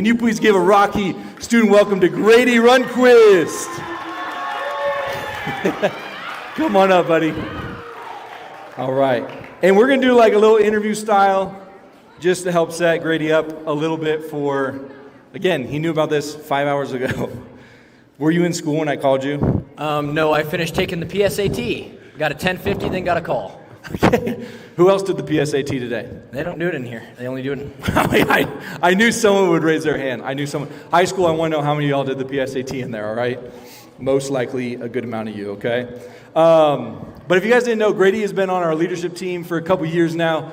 Can you please give a Rocky student welcome to Grady Rundquist? Come on up, buddy. All right. And we're going to do like a little interview style just to help set Grady up a little bit for, again, he knew about this 5 hours ago. Were you in school when I called you? No, I finished taking the PSAT. Got a 1050, then got a call. Okay. Who else did the PSAT today? They don't do it in here. They only do it in... I knew someone would raise their hand. I knew someone. High school, I want to know how many of y'all did the PSAT in there, all right? Most likely a good amount of you, okay? But if you guys didn't know, Grady has been on our leadership team for a couple years now.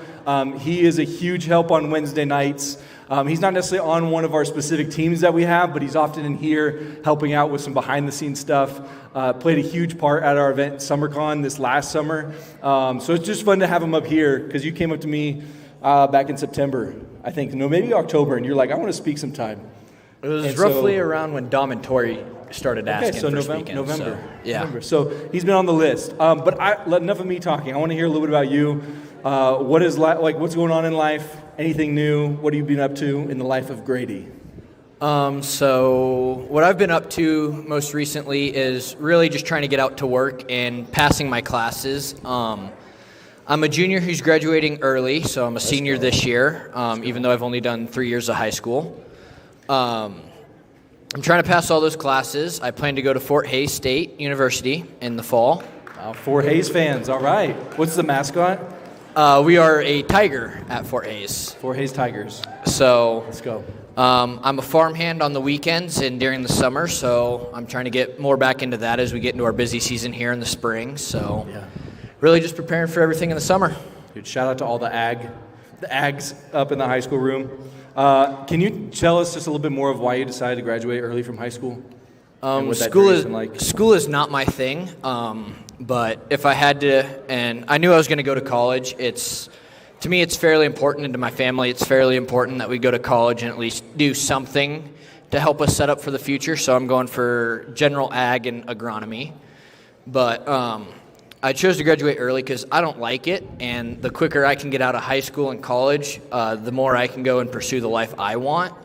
He is a huge help on Wednesday nights. He's not necessarily on one of our specific teams that we have, but he's often in here helping out with some behind-the-scenes stuff. Played a huge part at our event, SummerCon, this last summer. So it's just fun to have him up here, because you came up to me back in September, I think. No, maybe October, and you're like, I want to speak sometime. It was roughly around when Dom and Tori started asking for speaking. November. Yeah. November. So he's been on the list. But enough of me talking. I want to hear a little bit about you. What's going on in life? Anything new? What have you been up to in the life of Grady? So what I've been up to most recently is really just trying to get out to work and passing my classes. I'm a junior who's graduating early, so I'm a senior this year, even though I've only done 3 years of high school. I'm trying to pass all those classes. I plan to go to Fort Hays State University in the fall. Fort Hays fans, all right. What's the mascot? We are a tiger at Fort Hays. Fort Hays Tigers. So let's go. I'm a farmhand on the weekends and during the summer, so I'm trying to get more back into that as we get into our busy season here in the spring. So really just preparing for everything in the summer. Dude, shout out to all the Ags up in the high school room. Can you tell us just a little bit more of why you decided to graduate early from high school? School is not my thing, but if I had to, and I knew I was going to go to college, to me it's fairly important, and to my family it's fairly important that we go to college and at least do something to help us set up for the future, so I'm going for general ag and agronomy. But I chose to graduate early because I don't like it, and the quicker I can get out of high school and college, the more I can go and pursue the life I want.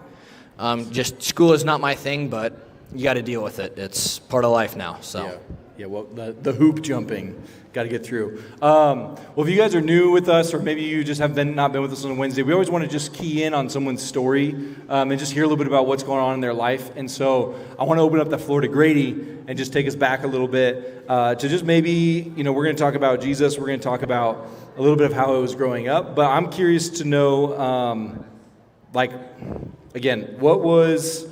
Just school is not my thing, but you got to deal with it. It's part of life now. So yeah. Well, the hoop jumping, got to get through. Well, if you guys are new with us, or maybe you just have not been with us on a Wednesday, we always want to just key in on someone's story and just hear a little bit about what's going on in their life. And so I want to open up the floor to Grady and just take us back a little bit to just maybe, we're going to talk about Jesus. We're going to talk about a little bit of how it was growing up. But I'm curious to know, again, was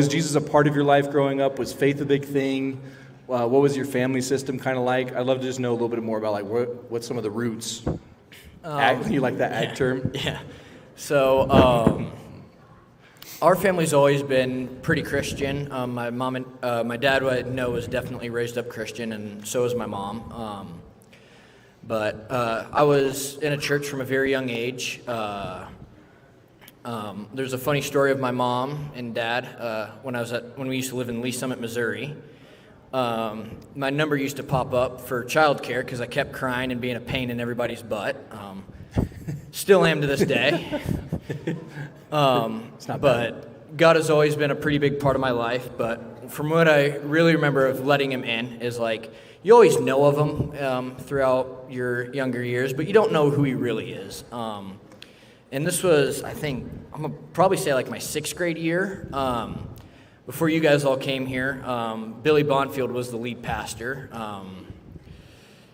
Jesus a part of your life growing up? Was faith a big thing? What was your family system kind of like? I'd love to just know a little bit more about what's some of the roots. You like that ag term? Yeah. So our family's always been pretty Christian. My mom and my dad, I know, was definitely raised up Christian, and so was my mom. But I was in a church from a very young age. There's a funny story of my mom and dad when we used to live in Lee Summit, Missouri. My number used to pop up for childcare because I kept crying and being a pain in everybody's butt. Still am to this day. But God has always been a pretty big part of my life. But from what I really remember of letting him in is you always know of him throughout your younger years, but you don't know who he really is. And this was, I think, I'm going to probably say my 6th grade year. Before you guys all came here, Billy Bonfield was the lead pastor.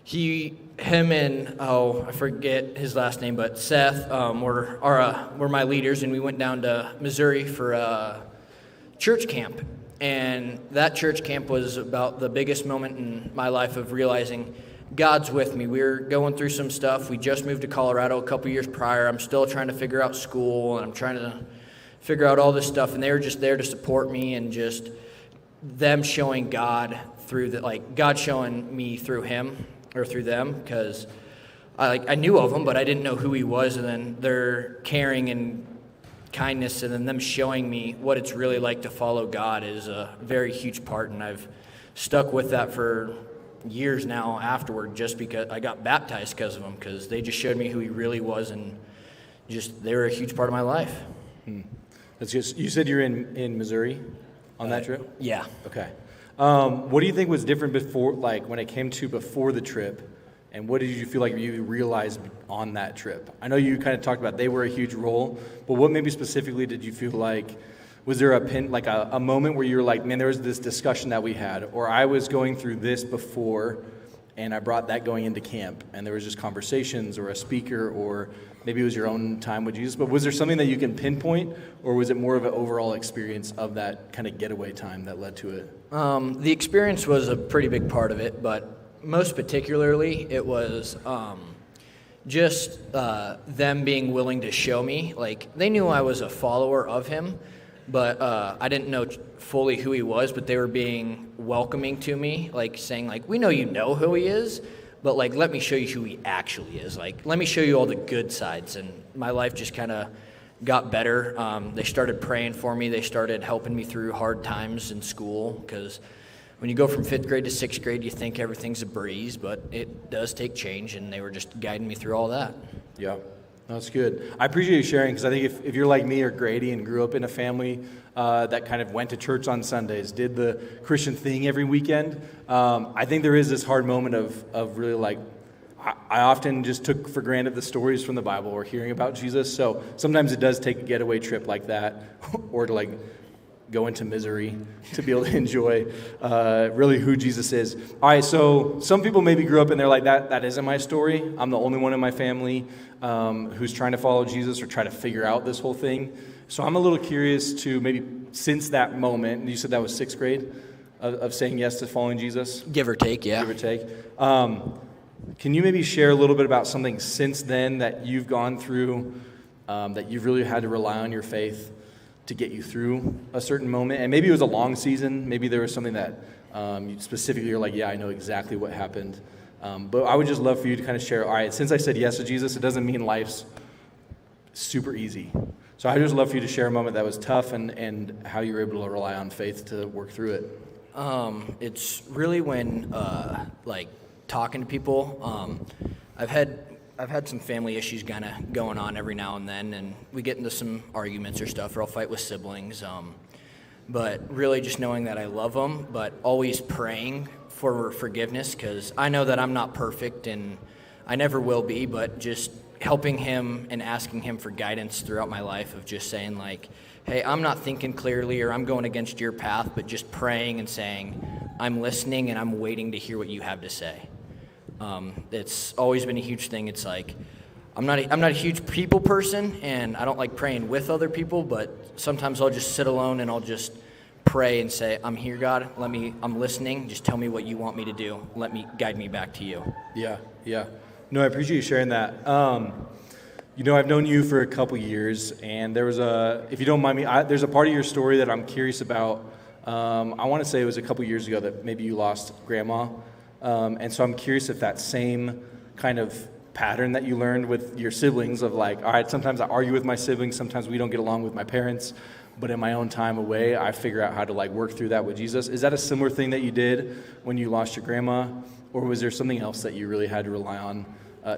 Him and, I forget his last name, but Seth were my leaders, and we went down to Missouri for a church camp. And that church camp was about the biggest moment in my life of realizing God's with me. We were going through some stuff. We just moved to Colorado a couple years prior. I'm still trying to figure out school, and I'm trying to figure out all this stuff, and they were just there to support me, and just them showing God through God showing me through him or through them, because I knew of him, but I didn't know who he was, and then their caring and kindness, and then them showing me what it's really like to follow God is a very huge part, and I've stuck with that for years now afterward, just because I got baptized because of them, because they just showed me who he really was, and just they were a huge part of my life. That's just, you said you're in Missouri on that trip? Yeah. Okay. What do you think was different before, like when it came to before the trip, and what did you feel like you realized on that trip? I know you kind of talked about they were a huge role, but what maybe specifically did you feel like, was there a moment where you were like, man, there was this discussion that we had, or I was going through this before, and I brought that going into camp, and there was just conversations or a speaker, or maybe it was your own time with Jesus, but was there something that you can pinpoint, or was it more of an overall experience of that kind of getaway time that led to it? The experience was a pretty big part of it, but most particularly it was just them being willing to show me. Like, they knew I was a follower of him, but I didn't know fully who he was, but they were being welcoming to me, like saying, like, we know you know who he is, but, like, let me show you who he actually is. Like, let me show you all the good sides. And my life just kind of got better. They started praying for me. They started helping me through hard times in school, because when you go from 5th grade to 6th grade, you think everything's a breeze, but it does take change, and they were just guiding me through all that. Yeah. That's good. I appreciate you sharing, because I think if you're like me or Grady and grew up in a family that kind of went to church on Sundays, did the Christian thing every weekend, I think there is this hard moment of really like, I often just took for granted the stories from the Bible or hearing about Jesus. So sometimes it does take a getaway trip like that, or to like go into Missouri to be able to enjoy really who Jesus is. All right, so some people maybe grew up and they're like, that isn't my story. I'm the only one in my family who's trying to follow Jesus or try to figure out this whole thing. So I'm a little curious to maybe since that moment, and you said that was 6th grade, of saying yes to following Jesus? Give or take, yeah. Give or take. Can you maybe share a little bit about something since then that you've gone through, that you've really had to rely on your faith to get you through a certain moment? And maybe it was a long season. Maybe there was something that you specifically you're like, yeah, I know exactly what happened. But I would just love for you to kind of share, all right, since I said yes to Jesus, it doesn't mean life's super easy. So I'd just love for you to share a moment that was tough and how you were able to rely on faith to work through it. It's really when, like, talking to people. I've had some family issues kind of going on every now and then, and we get into some arguments or stuff, or I'll fight with siblings. But really just knowing that I love them, but always praying for forgiveness, because I know that I'm not perfect, and I never will be, but just helping him and asking him for guidance throughout my life, of just saying, like, hey, I'm not thinking clearly, or I'm going against your path, but just praying and saying, I'm listening and I'm waiting to hear what you have to say. It's always been a huge thing. It's like, I'm not a huge people person, and I don't like praying with other people, but sometimes I'll just sit alone and I'll just pray and say, I'm here, God, I'm listening, just tell me what you want me to do. Guide me back to you. Yeah. No, I appreciate you sharing that. I've known you for a couple years, and there was if you don't mind me, there's a part of your story that I'm curious about. I want to say it was a couple years ago that maybe you lost grandma. And so I'm curious if that same kind of pattern that you learned with your siblings of like, all right, sometimes I argue with my siblings, sometimes we don't get along with my parents, but in my own time away, I figure out how to like work through that with Jesus. Is that a similar thing that you did when you lost your grandma, or was there something else that you really had to rely on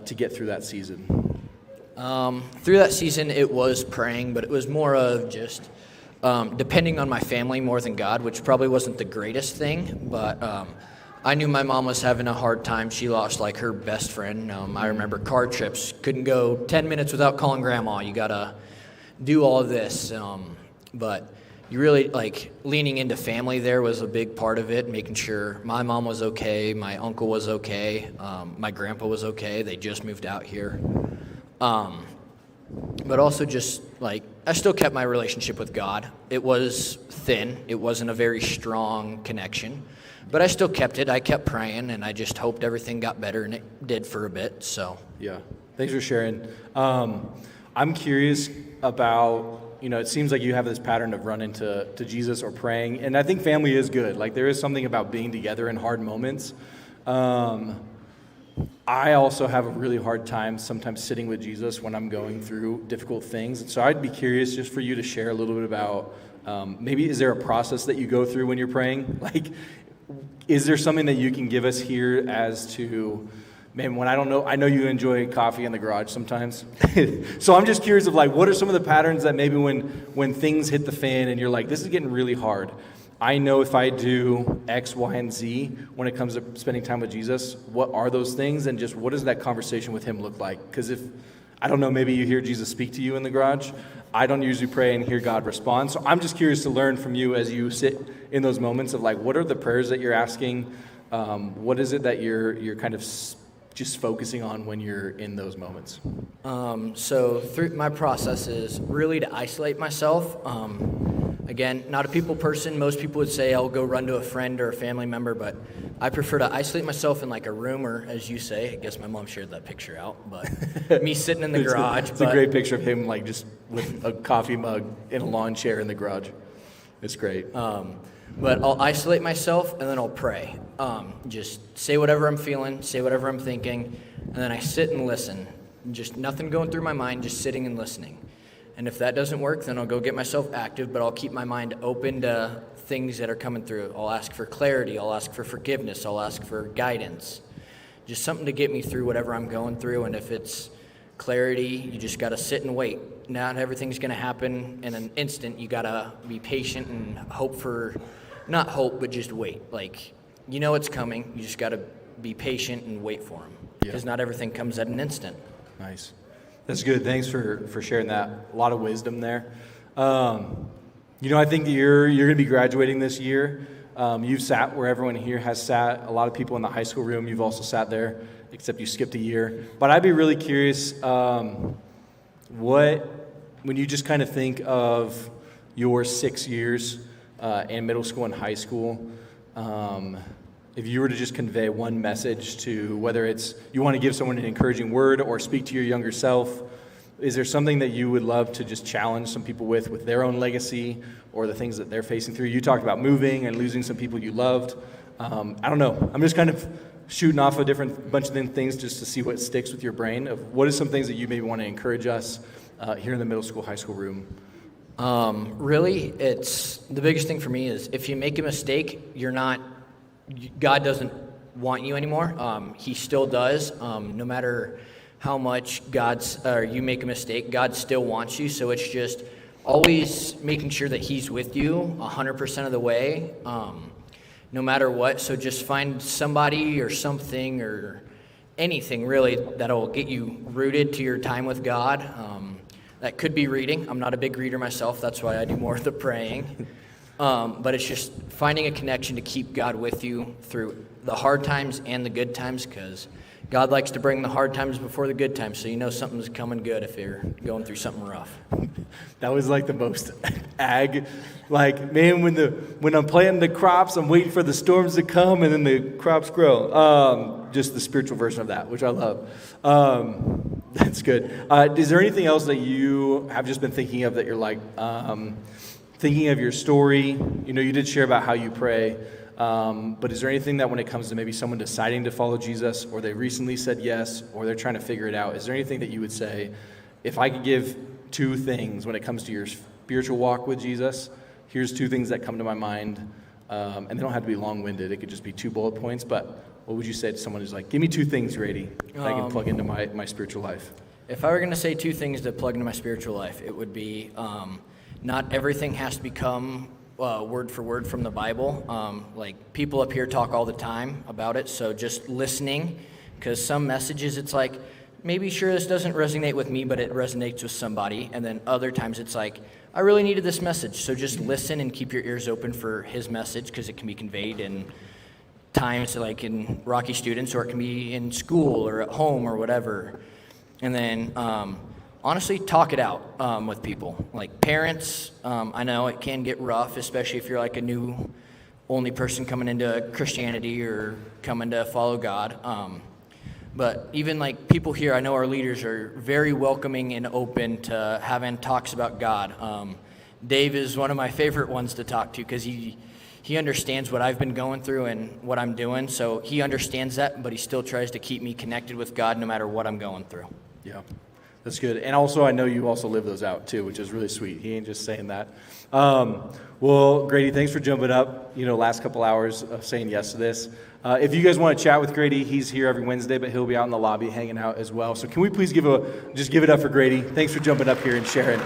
to get through that season? Through that season, it was praying, but it was more of just depending on my family more than God, which probably wasn't the greatest thing, but I knew my mom was having a hard time. She lost like her best friend. I remember car trips. Couldn't go 10 minutes without calling grandma. You got to do all of this. But you really, like, leaning into family there was a big part of it, making sure my mom was okay, my uncle was okay, my grandpa was okay. They just moved out here. But also just, like, I still kept my relationship with God. It was thin. It wasn't a very strong connection. But I still kept it. I kept praying, and I just hoped everything got better, and it did for a bit. So yeah, thanks for sharing. I'm curious about, it seems like you have this pattern of running to Jesus or praying, and I think family is good. Like, there is something about being together in hard moments. I also have a really hard time sometimes sitting with Jesus when I'm going through difficult things. And so I'd be curious just for you to share a little bit about, maybe is there a process that you go through when you're praying? Like, is there something that you can give us here as to man, when I know you enjoy coffee in the garage sometimes. So I'm just curious of like, what are some of the patterns that maybe when things hit the fan and you're like, this is getting really hard. I know if I do X, Y, and Z when it comes to spending time with Jesus, what are those things? And just what does that conversation with him look like? Because if, I don't know, maybe you hear Jesus speak to you in the garage. I don't usually pray and hear God respond. So I'm just curious to learn from you as you sit in those moments of like, what are the prayers that you're asking? What is it that you're kind of just focusing on when you're in those moments? So through my process is really to isolate myself. Again, not a people person. Most people would say I'll go run to a friend or a family member, but I prefer to isolate myself in like a room, or as you say, I guess my mom shared that picture out, but me sitting in the garage. It's a great picture of him like just with a coffee mug in a lawn chair in the garage. It's great. But I'll isolate myself and then I'll pray. Just say whatever I'm feeling, say whatever I'm thinking, and then I sit and listen. Just nothing going through my mind, just sitting and listening. And if that doesn't work, then I'll go get myself active, but I'll keep my mind open to things that are coming through. I'll ask for clarity, I'll ask for forgiveness, I'll ask for guidance. Just something to get me through whatever I'm going through, and if it's clarity, you just got to sit and wait. Not everything's going to happen in an instant. You got to be patient and hope for, not hope, but just wait. Like, you know it's coming. You just got to be patient and wait for him. Because not everything comes at an instant. Nice. That's good. Thanks for sharing that. A lot of wisdom there. I think that you're going to be graduating this year. You've sat where everyone here has sat. A lot of people in the high school room, you've also sat there, except you skipped a year. But I'd be really curious, when you just kind of think of your 6 years in middle school and high school, if you were to just convey one message to, whether it's you want to give someone an encouraging word or speak to your younger self, is there something that you would love to just challenge some people with their own legacy or the things that they're facing through? You talked about moving and losing some people you loved. I don't know. I'm just kind of shooting off a bunch of things just to see what sticks with your brain of what are some things that you maybe want to encourage us here in the middle school, high school room. Really, it's the biggest thing for me is if you make a mistake, God doesn't want you anymore. He still does. No matter how much you make a mistake, God still wants you. So it's just always making sure that He's with you 100% of the way, no matter what. So just find somebody or something or anything really that'll get you rooted to your time with God. That could be reading. I'm not a big reader myself. That's why I do more of the praying. But it's just finding a connection to keep God with you through the hard times and the good times, because God likes to bring the hard times before the good times, so you know something's coming good if you're going through something rough. That was like the most ag, like, man, when I'm planting the crops, I'm waiting for the storms to come and then the crops grow. Just the spiritual version of that, which I love. That's good. Is there anything else that you have just been thinking of that you're like, thinking of your story? You did share about how you pray, but is there anything that when it comes to maybe someone deciding to follow Jesus, or they recently said yes, or they're trying to figure it out, is there anything that you would say, if I could give 2 things when it comes to your spiritual walk with Jesus, here's 2 things that come to my mind, and they don't have to be long-winded, it could just be 2 bullet points, but what would you say to someone who's like, give me 2 things, Grady, that I can plug into my spiritual life? If I were going to say 2 things to plug into my spiritual life, it would be not everything has to become word for word from the Bible. Like, people up here talk all the time about it, so just listening, because some messages it's like, maybe sure this doesn't resonate with me, but it resonates with somebody, and then other times it's like, I really needed this message, so just listen and keep your ears open for His message, because it can be conveyed in times like in Rocky Students, or it can be in school or at home or whatever. And then honestly, talk it out with people. Like parents, I know it can get rough, especially if you're like a new only person coming into Christianity or coming to follow God. But even like people here, I know our leaders are very welcoming and open to having talks about God. Dave is one of my favorite ones to talk to, because he understands what I've been going through and what I'm doing. So he understands that, but he still tries to keep me connected with God no matter what I'm going through. Yeah, that's good. And also, I know you also live those out too, which is really sweet. He ain't just saying that. Well, Grady, thanks for jumping up, last couple hours of saying yes to this. If you guys want to chat with Grady, he's here every Wednesday, but he'll be out in the lobby hanging out as well. So can we please give it up for Grady? Thanks for jumping up here and sharing.